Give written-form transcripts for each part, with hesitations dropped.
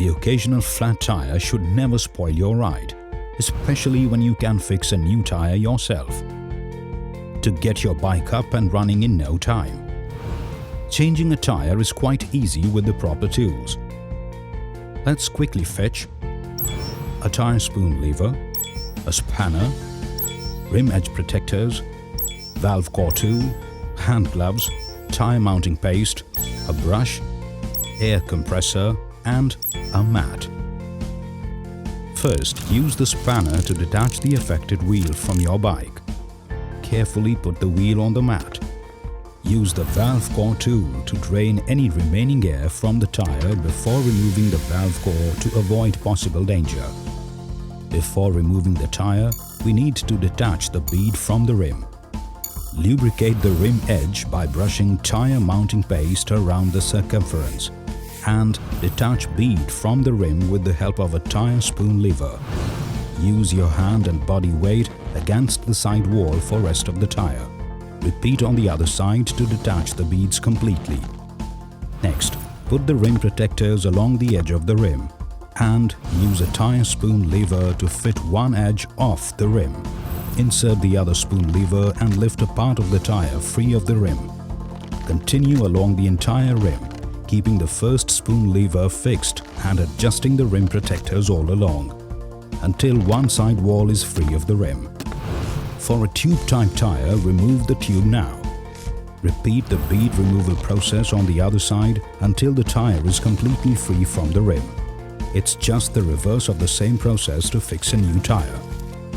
The occasional flat tire should never spoil your ride, especially when you can fix a new tire yourself. To get your bike up and running in no time. Changing a tire is quite easy with the proper tools. Let's quickly fetch a tire spoon lever, a spanner, rim edge protectors, valve core tool, hand gloves, tire mounting paste, a brush, air compressor and a mat. First, use the spanner to detach the affected wheel from your bike. Carefully put the wheel on the mat. Use the valve core tool to drain any remaining air from the tire before removing the valve core to avoid possible danger. Before removing the tire, we need to detach the bead from the rim. Lubricate the rim edge by brushing tire mounting paste around the circumference and detach bead from the rim with the help of a tire spoon lever. Use your hand and body weight against the side wall for rest of the tire. Repeat on the other side to detach the beads completely. Next, put the rim protectors along the edge of the rim and use a tire spoon lever to fit one edge off the rim. Insert the other spoon lever and lift a part of the tire free of the rim. Continue along the entire rim, keeping the first spoon lever fixed and adjusting the rim protectors all along until one side wall is free of the rim. For a tube-type tire, remove the tube now. Repeat the bead removal process on the other side until the tire is completely free from the rim. It's just the reverse of the same process to fix a new tire.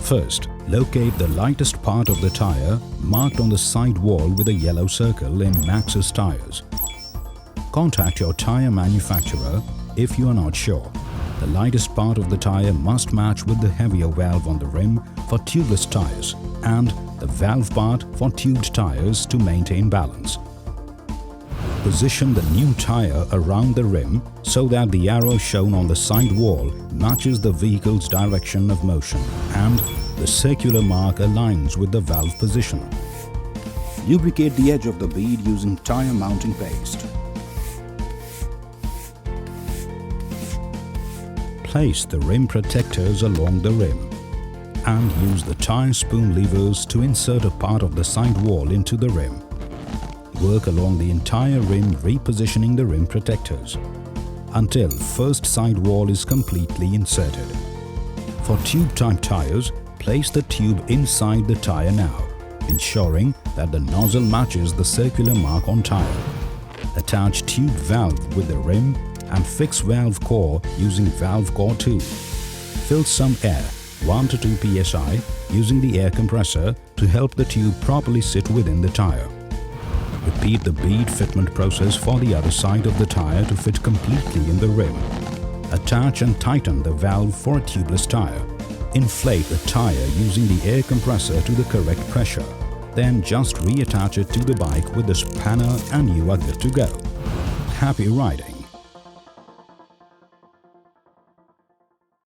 First, locate the lightest part of the tire marked on the side wall with a yellow circle in Maxxis Tyres. Contact your tire manufacturer if you are not sure. The lightest part of the tire must match with the heavier valve on the rim for tubeless tires and the valve part for tubed tires to maintain balance. Position the new tire around the rim so that the arrow shown on the side wall matches the vehicle's direction of motion and the circular mark aligns with the valve position. Lubricate the edge of the bead using tire mounting paste. Place the rim protectors along the rim and use the tire spoon levers to insert a part of the side wall into the rim. Work along the entire rim, repositioning the rim protectors until first side wall is completely inserted. For tube-type tires, place the tube inside the tire now, ensuring that the nozzle matches the circular mark on tire. Attach tube valve with the rim and fix valve core using valve core tool. Fill some air, 1 to 2 psi, using the air compressor to help the tube properly sit within the tire. Repeat the bead fitment process for the other side of the tire to fit completely in the rim. Attach and tighten the valve for a tubeless tire. Inflate the tire using the air compressor to the correct pressure. Then just reattach it to the bike with the spanner and you are good to go. Happy riding!